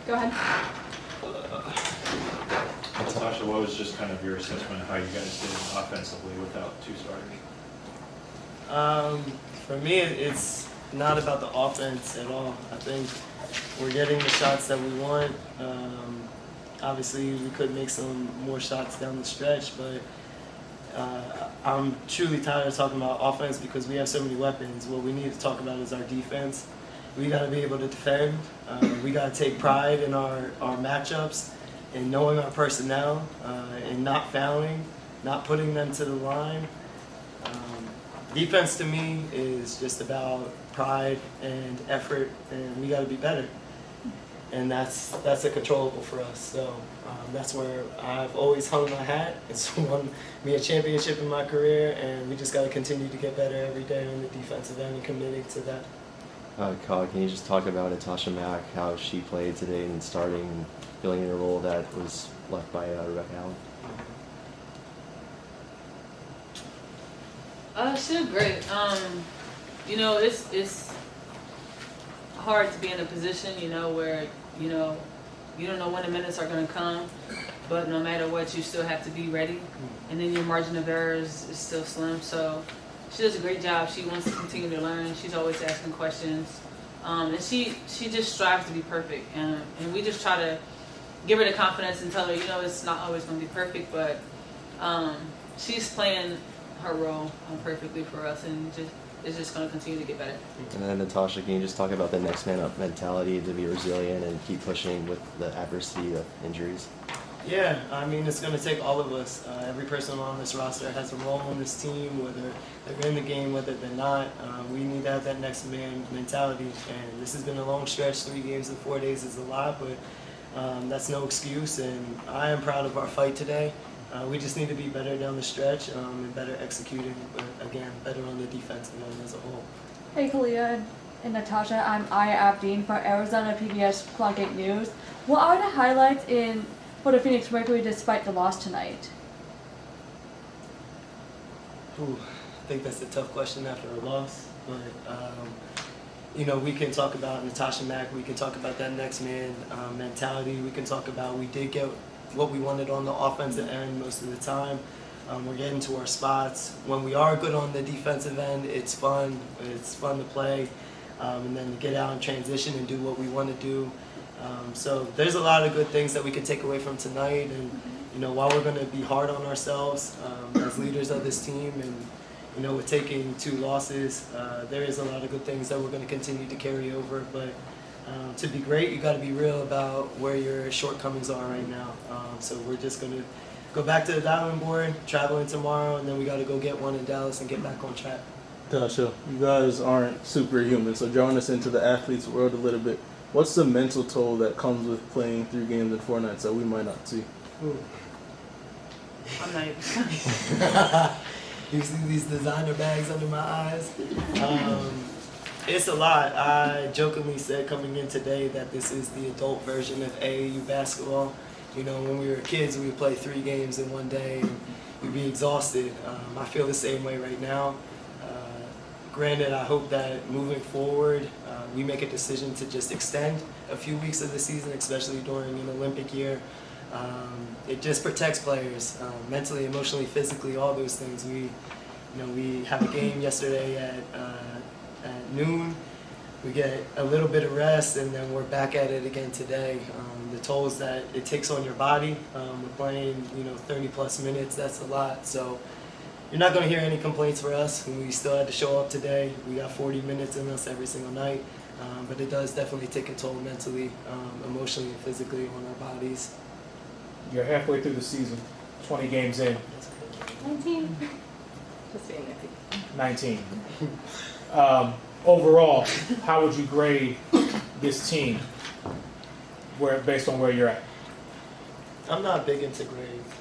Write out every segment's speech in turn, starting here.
Go ahead. Natasha, what was just kind of your assessment of how you guys did offensively without two starters? For me, it's not about the offense at all. I think we're getting the shots that we want. Obviously, we could make some more shots down the stretch, but I'm truly tired of talking about offense because we have so many weapons. What we need to talk about is our defense. We got to be able to defend. We got to take pride in our matchups and knowing our personnel and not fouling, not putting them to the line. Defense to me is just about pride and effort, and we got to be better. And that's a controllable for us. So that's where I've always hung my hat. It's won me a championship in my career, and we just got to continue to get better every day on the defensive end and committing to that. Kahleah, can you just talk about Natasha Mack, how she played today and starting and filling in a role that was left by Rebecca Allen? She did great. You know, it's hard to be in a position, you know, where, you know, you don't know when the minutes are going to come, but no matter what, you still have to be ready. And then your margin of error is still slim. So she does a great job. She wants to continue to learn. She's always asking questions. And she just strives to be perfect. And we just try to give her the confidence and tell her, you know, it's not always going to be perfect, but she's playing her role perfectly for us, and it's just going to continue to get better. And then Natasha, can you just talk about the next man up mentality to be resilient and keep pushing with the adversity of injuries? Yeah, I mean, it's going to take all of us. Every person on this roster has a role on this team, whether they're in the game, whether they're not. We need to have that next man mentality. And this has been a long stretch. 3 games in 4 days is a lot, but that's no excuse. And I am proud of our fight today. We just need to be better down the stretch and better executing, but again, better on the defensive end as a whole. Hey, Kahleah and Natasha. I'm Aya Abdeen for Arizona PBS Clock 8 News. What are the highlights for the Phoenix Mercury despite the loss tonight? Ooh, I think that's a tough question after a loss, but you know, we can talk about Natasha Mack, we can talk about that next man mentality, we can talk about we did get what we wanted on the offensive end most of the time. We're getting to our spots. When we are good on the defensive end, it's fun to play, and then to get out and transition and do what we want to do. So there's a lot of good things that we can take away from tonight, and you know, while we're going to be hard on ourselves as leaders of this team, and you know, with taking 2 losses, there is a lot of good things that we're going to continue to carry over. But to be great, you got to be real about where your shortcomings are right now. So we're just going to go back to the dialing board, traveling tomorrow, and then we got to go get one in Dallas and get back on track. Tasha, you guys aren't superhuman, so drawing us into the athlete's world a little bit, what's the mental toll that comes with playing 3 games in 4 nights that we might not see? I'm not even You see these designer bags under my eyes? It's a lot. I jokingly said coming in today that this is the adult version of AAU basketball. You know, when we were kids, we would play 3 games in one day and we'd be exhausted. I feel the same way right now. Granted, I hope that moving forward, we make a decision to just extend a few weeks of the season, especially during an Olympic year. It just protects players mentally, emotionally, physically, all those things. We have a game yesterday at noon. We get a little bit of rest, and then we're back at it again today. The tolls that it takes on your body, we're playing 30-plus minutes. That's a lot. So you're not going to hear any complaints for us. We still had to show up today. We got 40 minutes in us every single night, but it does definitely take a toll mentally, emotionally, and physically on our bodies. You're halfway through the season, 20 games in. 19. Just being nifty. 19. Overall, how would you grade this team based on where you're at? I'm not big into grades.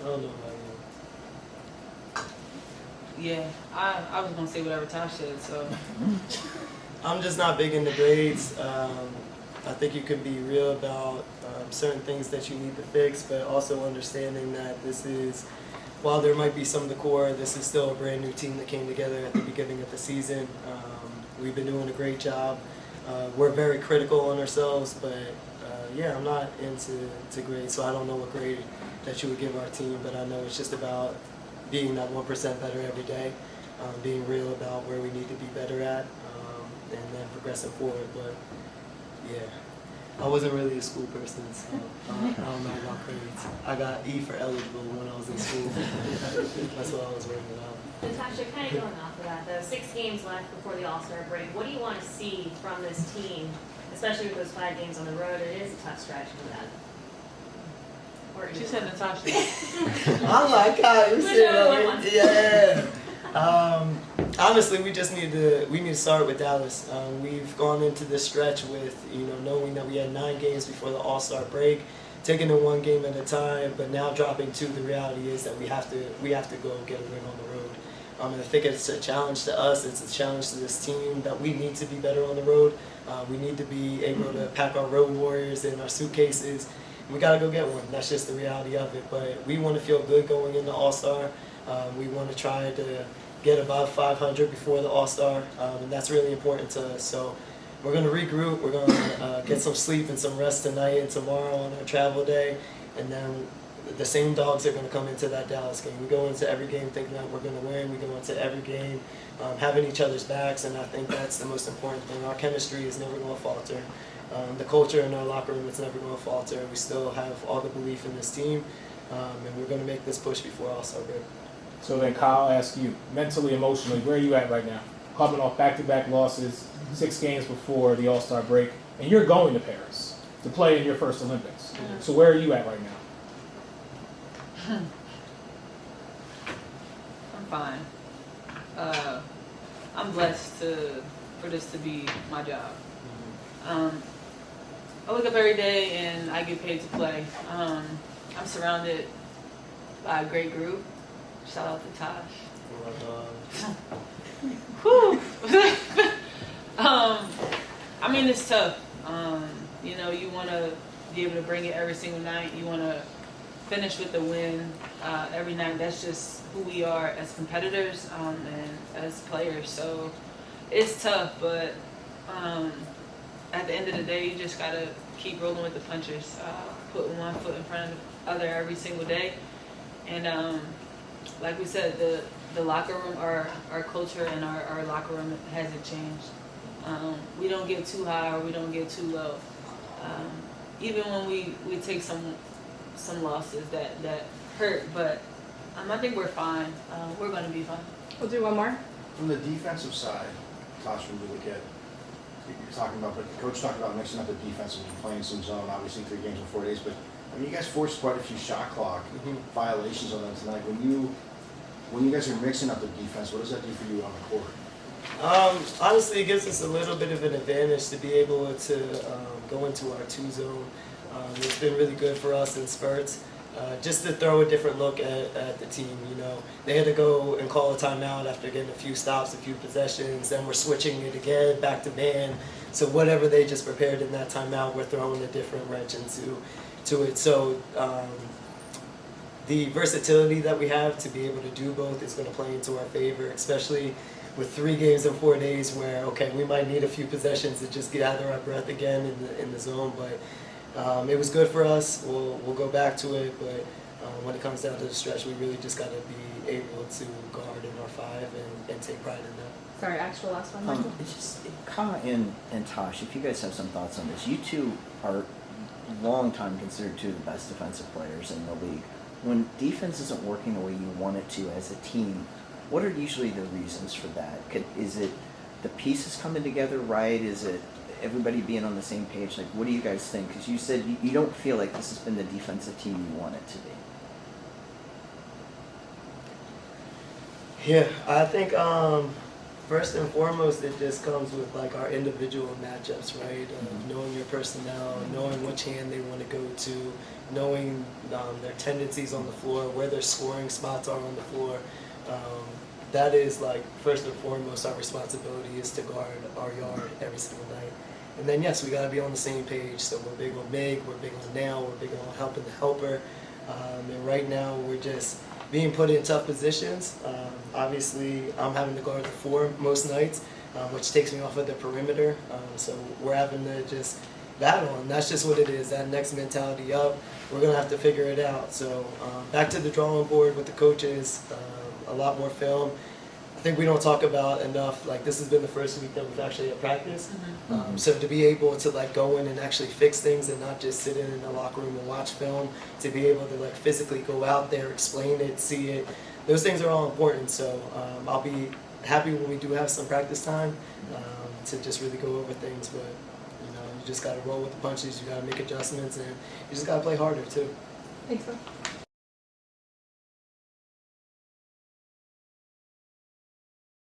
I don't know about you. Yeah, I was going to say whatever Tosh said, so. I'm just not big into grades. I think you can be real about certain things that you need to fix, but also understanding that this is, while there might be some of the core, this is still a brand new team that came together at the beginning of the season. We've been doing a great job. We're very critical on ourselves, but yeah, I'm not into grades, so I don't know what grade that you would give our team, but I know it's just about being that 1% better every day, being real about where we need to be better at, and then progressing forward. But yeah, I wasn't really a school person, so I don't know about grades. I got E for eligible when I was in school. That's what I was worried about. Natasha, kind of going off of that, the 6 games left before the All-Star break, what do you want to see from this team, especially with those 5 games on the road? It is a tough stretch for them. She said Natasha. I like how you Whichever said it. Yeah. Honestly, we need to start with Dallas. We've gone into this stretch with knowing that we had 9 games before the All-Star break, taking it 1 game at a time, but now dropping 2. The reality is that we have to go get a win on the road. And I think it's a challenge to us. It's a challenge to this team that we need to be better on the road. We need to be able to pack our road warriors in our suitcases. We got to go get one. That's just the reality of it. But we want to feel good going into All-Star. We want to try to get above 500 before the All-Star, and that's really important to us. So we're going to regroup. We're going to get some sleep and some rest tonight and tomorrow on our travel day, and then the same dogs are going to come into that Dallas game. We go into every game thinking that we're going to win. We go into every game having each other's backs, and I think that's the most important thing. Our chemistry is never going to falter. The culture in our locker room is never going to falter. We still have all the belief in this team, and we're going to make this push before All-Star break. So then Kyle, I'll ask you, mentally, emotionally, where are you at right now? Coming off back-to-back losses, 6 games before the All-Star break, and you're going to Paris to play in your first Olympics. So where are you at right now? I'm fine. I'm blessed for this to be my job. I wake up every day and I get paid to play. I'm surrounded by a great group. Shout out to Tosh. Whew. I mean, it's tough. You want to be able to bring it every single night. You want to finish with the win every night. That's just who we are as competitors and as players. So it's tough, but at the end of the day, you just got to keep rolling with the punches, putting one foot in front of the other every single day. And like we said, the locker room, our culture and our locker room hasn't changed. We don't get too high or we don't get too low. Even when we take some losses that hurt, but I think we're fine. We're going to be fine. We'll do one more. From the defensive side, Tosh, when you look at, you're talking about, but the coach talked about mixing up the defense and playing some zone, obviously 3 games in 4 days, but I mean, you guys forced quite a few shot clock violations on them tonight. When you guys are mixing up the defense, what does that do for you on the court? Honestly, it gives us a little bit of an advantage to be able to go into our 2 zone. It's been really good for us in spurts. Just to throw a different look at the team, They had to go and call a timeout after getting a few stops, a few possessions, then we're switching it again, back to man. So whatever they just prepared in that timeout, we're throwing a different wrench into it. So the versatility that we have to be able to do both is going to play into our favor, especially with 3 games in 4 days where, okay, we might need a few possessions to just gather our breath again in the zone, but it was good for us. We'll go back to it, but when it comes down to the stretch, we really just got to be able to guard in our 5 and take pride in that. Sorry, actual last one, Michael. It's just, Ka and Tosh, if you guys have some thoughts on this, you two are long time considered 2 of the best defensive players in the league. When defense isn't working the way you want it to as a team, what are usually the reasons for that? Is it the pieces coming together right? Is it everybody being on the same page? Like, what do you guys think? Because you said you don't feel like this has been the defensive team you want it to be. Yeah, I think first and foremost, it just comes with like our individual matchups, right? Knowing your personnel, knowing which hand they want to go to, knowing their tendencies on the floor, where their scoring spots are on the floor. That is like first and foremost our responsibility is to guard our yard every single night. And then yes, we got to be on the same page. So we're big on Meg, we're big on Now, we're big on helping the helper. And right now we're just being put in tough positions. Obviously, I'm having to guard the 4 most nights. which takes me off of the perimeter. So we're having to just battle, and that's just what it is. That next mentality up, we're gonna have to figure it out. So back to the drawing board with the coaches, a lot more film. I think we don't talk about enough, like this has been the first week that we've actually had practice. So to be able to like go in and actually fix things and not just sit in the locker room and watch film, to be able to like physically go out there, explain it, see it, those things are all important. So I'll be happy when we do have some practice time to just really go over things, but you know, you just gotta roll with the punches, you gotta make adjustments, and you just gotta play harder too. Thanks, bro.